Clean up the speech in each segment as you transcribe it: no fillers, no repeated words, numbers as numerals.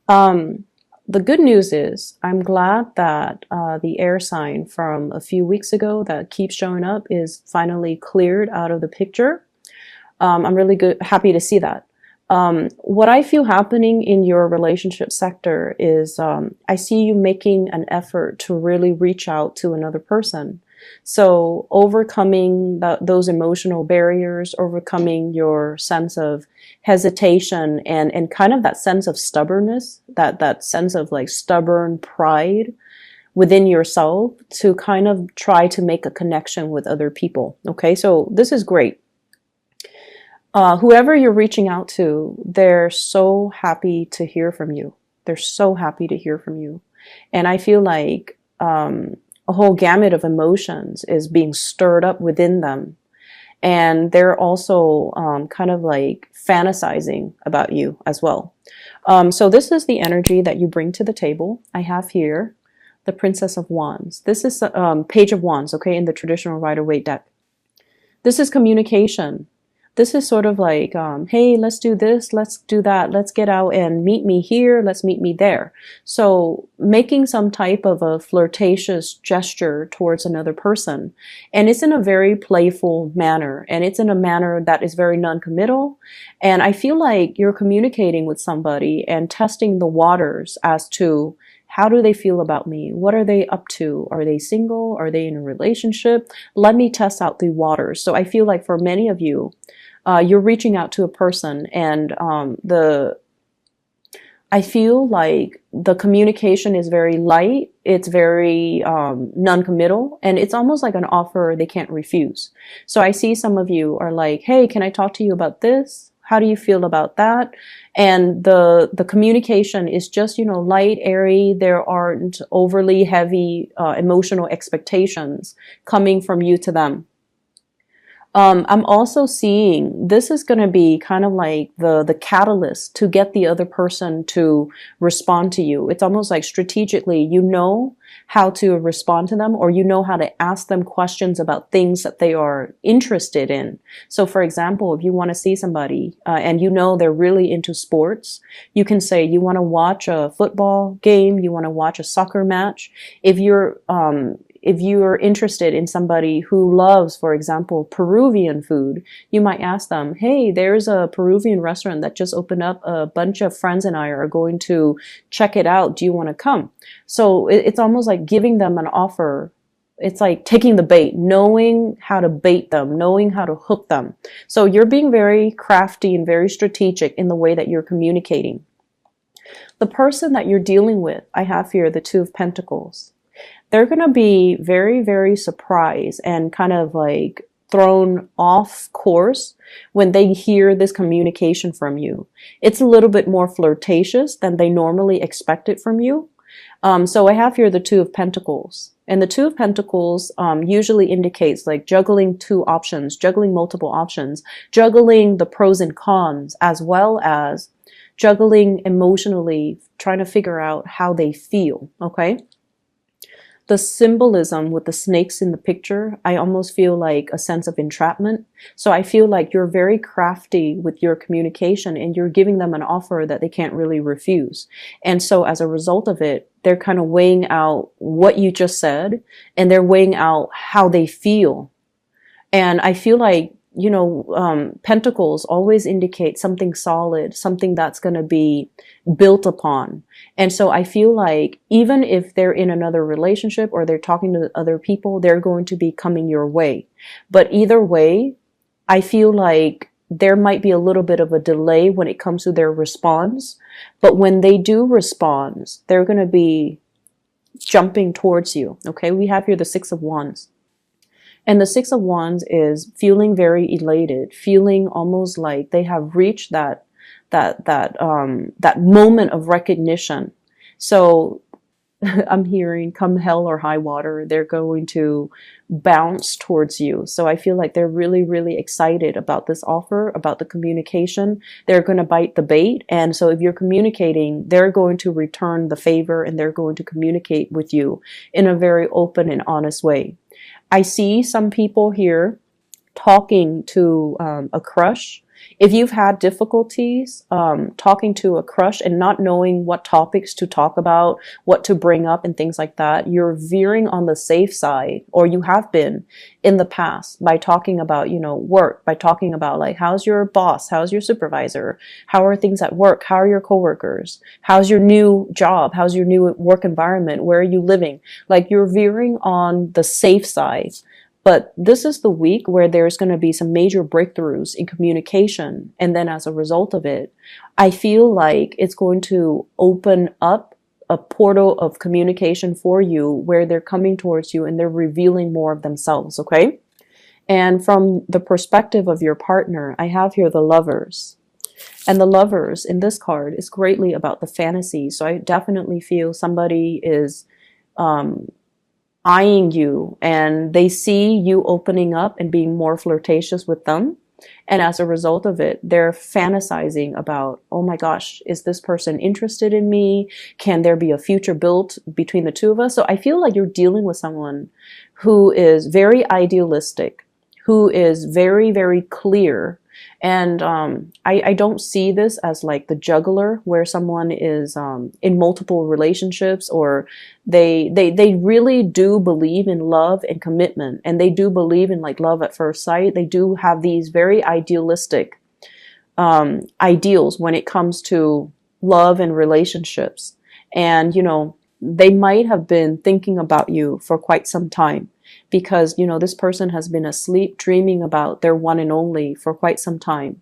Um, the good news is I'm glad that the air sign from a few weeks ago that keeps showing up is finally cleared out of the picture. I'm really happy to see that. What I feel happening in your relationship sector is I see you making an effort to really reach out to another person. So overcoming those emotional barriers, overcoming your sense of hesitation and kind of that sense of stubbornness, that sense of like stubborn pride within yourself to kind of try to make a connection with other people. Okay, so this is great. Whoever you're reaching out to, they're so happy to hear from you. They're so happy to hear from you. And I feel like a whole gamut of emotions is being stirred up within them. And they're also kind of like fantasizing about you as well. So this is the energy that you bring to the table. I have here the Princess of Wands. This is Page of Wands, okay, in the traditional Rider-Waite deck. This is communication. This is sort of like, hey, let's do this, let's do that, let's get out and meet me here, let's meet me there. So making some type of a flirtatious gesture towards another person. And it's in a very playful manner. And it's in a manner that is very non-committal. And I feel like you're communicating with somebody and testing the waters as to how do they feel about me? What are they up to? Are they single? Are they in a relationship? Let me test out the waters. So I feel like for many of you, you're reaching out to a person and I feel like the communication is very light. It's very non-committal, and it's almost like an offer they can't refuse. So I see some of you are like, hey, can I talk to you about this? How do you feel about that? And the communication is just, you know, light, airy. There aren't overly heavy emotional expectations coming from you to them. I'm also seeing this is going to be kind of like the catalyst to get the other person to respond to you. It's almost like strategically, you know how to respond to them, or you know how to ask them questions about things that they are interested in. So for example, if you want to see somebody and you know they're really into sports, you can say you want to watch a football game, you want to watch a soccer match. If you're interested in somebody who loves, for example, Peruvian food, you might ask them, hey, there's a Peruvian restaurant that just opened up. A bunch of friends and I are going to check it out. Do you want to come? So it's almost like giving them an offer. It's like taking the bait, knowing how to bait them, knowing how to hook them. So you're being very crafty and very strategic in the way that you're communicating. The person that you're dealing with, I have here the Two of Pentacles. They're going to be very, very surprised and kind of like thrown off course when they hear this communication from you. It's a little bit more flirtatious than they normally expect it from you. So I have here the Two of Pentacles. And the Two of Pentacles usually indicates like juggling two options, juggling multiple options, juggling the pros and cons, as well as juggling emotionally, trying to figure out how they feel, okay? The symbolism with the snakes in the picture, I almost feel like a sense of entrapment. So I feel like you're very crafty with your communication and you're giving them an offer that they can't really refuse. And so as a result of it, they're kind of weighing out what you just said and they're weighing out how they feel. And I feel like, you know, pentacles always indicate something solid, something that's going to be built upon. And so I feel like even if they're in another relationship or they're talking to other people, they're going to be coming your way. But either way, I feel like there might be a little bit of a delay when it comes to their response. But when they do respond, they're going to be jumping towards you. Okay, we have here the Six of Wands. And the Six of Wands is feeling very elated, feeling almost like they have reached that moment of recognition. So I'm hearing come hell or high water, they're going to bounce towards you. So I feel like they're really, really excited about this offer, about the communication. They're going to bite the bait. And so if you're communicating, they're going to return the favor and they're going to communicate with you in a very open and honest way. I see some people here talking to a crush, If you've had difficulties talking to a crush and not knowing what topics to talk about, what to bring up and things like that, you're veering on the safe side, or you have been in the past, by talking about, work, by talking about like, how's your boss? How's your supervisor? How are things at work? How are your coworkers? How's your new job? How's your new work environment? Where are you living? Like, you're veering on the safe side. But this is the week where there's going to be some major breakthroughs in communication. And then as a result of it, I feel like it's going to open up a portal of communication for you where they're coming towards you and they're revealing more of themselves, okay? And from the perspective of your partner, I have here the Lovers. And the Lovers in this card is greatly about the fantasy. So I definitely feel somebody is eyeing you and they see you opening up and being more flirtatious with them. And as a result of it, they're fantasizing about, oh my gosh, is this person interested in me? Can there be a future built between the two of us? So I feel like you're dealing with someone who is very idealistic, who is very, very clear. And I don't see this as like the juggler where someone is in multiple relationships, or they really do believe in love and commitment, and they do believe in like love at first sight. They do have these very idealistic ideals when it comes to love and relationships. And, they might have been thinking about you for quite some time, because, this person has been asleep dreaming about their one and only for quite some time.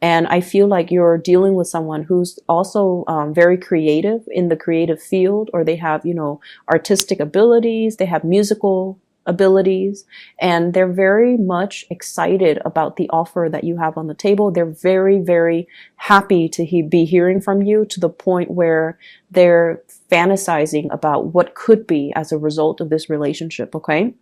And I feel like you're dealing with someone who's also very creative in the creative field, or they have, artistic abilities, they have musical abilities, and they're very much excited about the offer that you have on the table. They're very, very happy to be hearing from you, to the point where they're fantasizing about what could be as a result of this relationship, okay?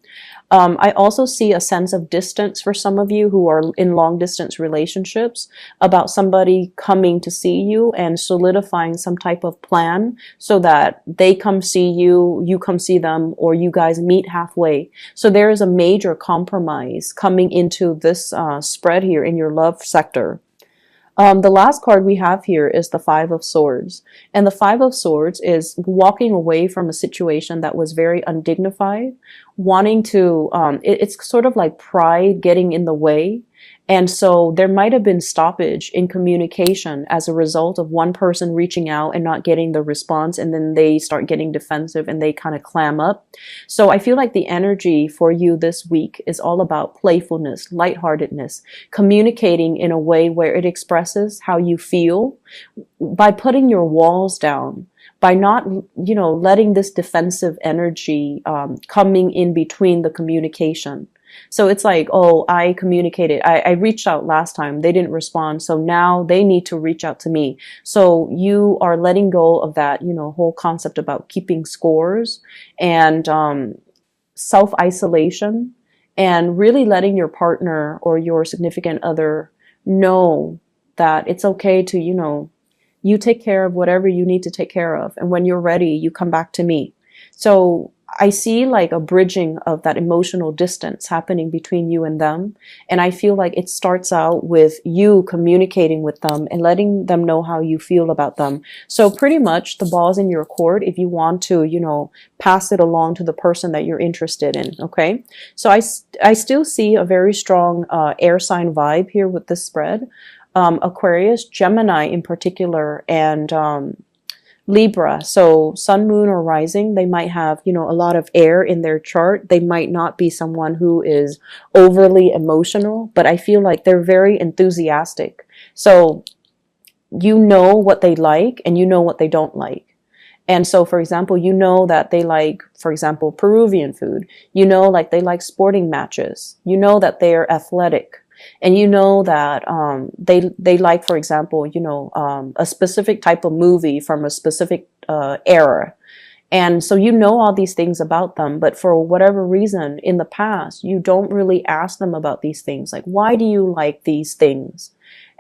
I also see a sense of distance for some of you who are in long distance relationships, about somebody coming to see you and solidifying some type of plan so that they come see you, you come see them, or you guys meet halfway. So there is a major compromise coming into this spread here in your love sector. The last card we have here is the Five of Swords. And the Five of Swords is walking away from a situation that was very undignified, wanting to, it's sort of like pride getting in the way. And so there might have been stoppage in communication as a result of one person reaching out and not getting the response, and then they start getting defensive and they kind of clam up. So I feel like the energy for you this week is all about playfulness, lightheartedness, communicating in a way where it expresses how you feel by putting your walls down, by not, letting this defensive energy coming in between the communication. So it's like, oh, I communicated, I reached out last time, they didn't respond, so now they need to reach out to me. So you are letting go of that, whole concept about keeping scores and self-isolation, and really letting your partner or your significant other know that it's okay to, you take care of whatever you need to take care of. And when you're ready, you come back to me. So I see like a bridging of that emotional distance happening between you and them. And I feel like it starts out with you communicating with them and letting them know how you feel about them. So pretty much the ball's in your court if you want to, pass it along to the person that you're interested in. Okay. So I still see a very strong air sign vibe here with this spread. Aquarius, Gemini in particular, and Libra. So sun, moon, or rising, they might have, a lot of air in their chart. They might not be someone who is overly emotional, but I feel like they're very enthusiastic. So you know what they like and you know what they don't like. And so, for example, that they like, for example, Peruvian food. Like they like sporting matches. That they're athletic. And that they like, for example, a specific type of movie from a specific era. And so all these things about them, but for whatever reason in the past, you don't really ask them about these things. Like, why do you like these things?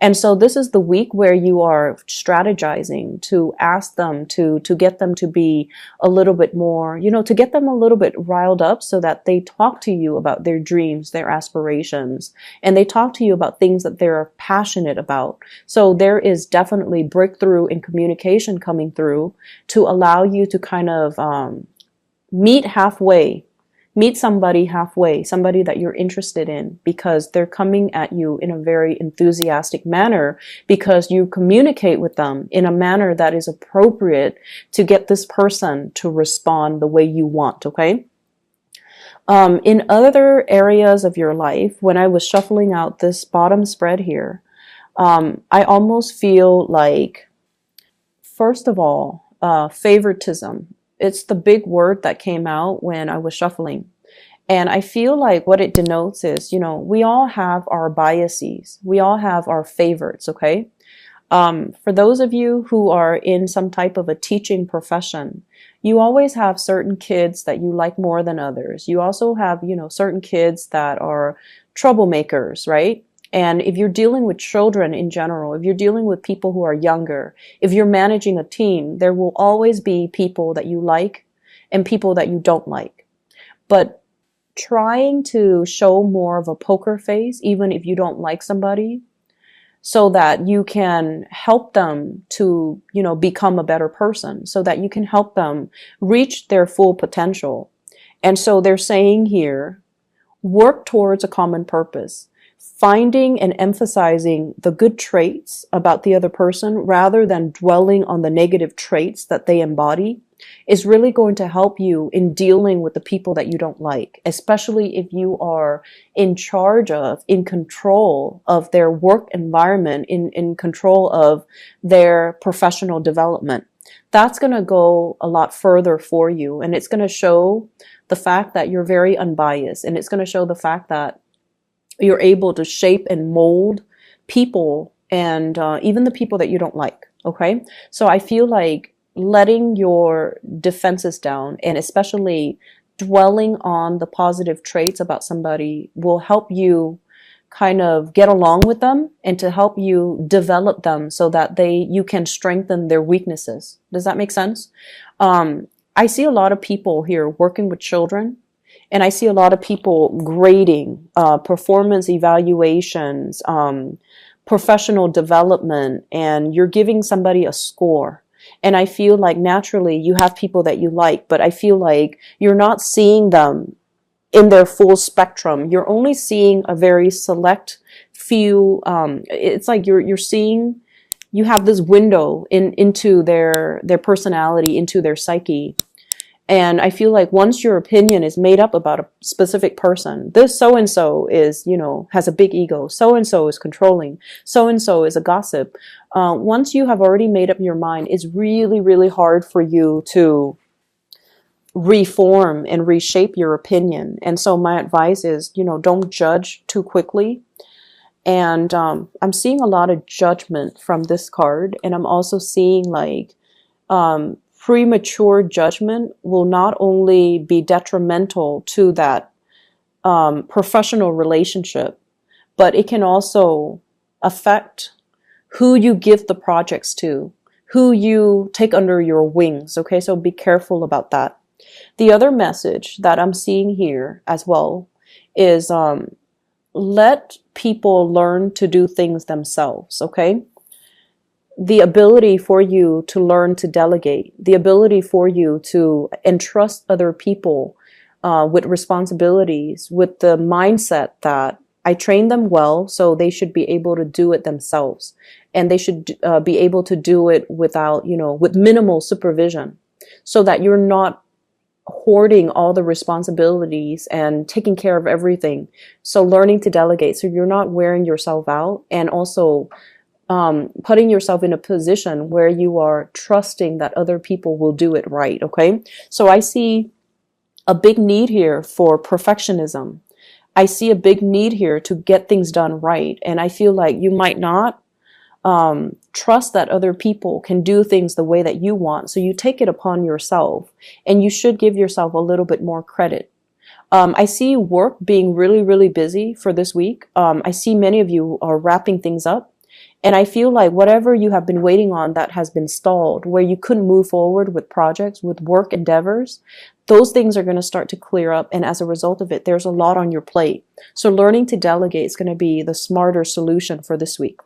And so this is the week where you are strategizing to ask them to get them to be a little bit more, to get them a little bit riled up so that they talk to you about their dreams, their aspirations, and they talk to you about things that they're passionate about. So there is definitely breakthrough in communication coming through to allow you to kind of meet halfway. Meet somebody halfway, somebody that you're interested in, because they're coming at you in a very enthusiastic manner, because you communicate with them in a manner that is appropriate to get this person to respond the way you want, okay? In other areas of your life, when I was shuffling out this bottom spread here, I almost feel like, first of all, favoritism. It's the big word that came out when I was shuffling. And I feel like what it denotes is, we all have our biases. We all have our favorites, okay? For those of you who are in some type of a teaching profession, you always have certain kids that you like more than others. You also have, certain kids that are troublemakers, right? And if you're dealing with children in general, if you're dealing with people who are younger, if you're managing a team, there will always be people that you like and people that you don't like. But trying to show more of a poker face, even if you don't like somebody, so that you can help them to, become a better person, so that you can help them reach their full potential. And so they're saying here, work towards a common purpose. Finding and emphasizing the good traits about the other person rather than dwelling on the negative traits that they embody is really going to help you in dealing with the people that you don't like, especially if you are in charge of, in control of their work environment, in control of their professional development. That's going to go a lot further for you, and it's going to show the fact that you're very unbiased, and it's going to show the fact that you're able to shape and mold people, and even the people that you don't like, okay? So I feel like letting your defenses down, and especially dwelling on the positive traits about somebody, will help you kind of get along with them and to help you develop them so that you can strengthen their weaknesses. Does that make sense? I see a lot of people here working with children, and I see a lot of people grading, performance evaluations, professional development, and you're giving somebody a score. And I feel like naturally you have people that you like, but I feel like you're not seeing them in their full spectrum. You're only seeing a very select few. It's like you're seeing, you have this window into their personality, into their psyche. And I feel like once your opinion is made up about a specific person, this so-and-so is, has a big ego, so-and-so is controlling, so-and-so is a gossip. Once you have already made up your mind, it's really, really hard for you to reform and reshape your opinion. And so my advice is, don't judge too quickly. And I'm seeing a lot of judgment from this card. And I'm also seeing like premature judgment will not only be detrimental to that professional relationship, but it can also affect who you give the projects to, who you take under your wings. Okay, so be careful about that. The other message that I'm seeing here as well is let people learn to do things themselves, okay? The ability for you to learn to delegate, the ability for you to entrust other people with responsibilities, with the mindset that I train them well, so they should be able to do it themselves. And they should be able to do it without, with minimal supervision, so that you're not hoarding all the responsibilities and taking care of everything. So learning to delegate, so you're not wearing yourself out, and also putting yourself in a position where you are trusting that other people will do it right, okay? So I see a big need here for perfectionism. I see a big need here to get things done right. And I feel like you might not trust that other people can do things the way that you want. So you take it upon yourself, and you should give yourself a little bit more credit. I see work being really, really busy for this week. I see many of you are wrapping things up. And I feel like whatever you have been waiting on that has been stalled, where you couldn't move forward with projects, with work endeavors, those things are going to start to clear up. And as a result of it, there's a lot on your plate. So learning to delegate is going to be the smarter solution for this week.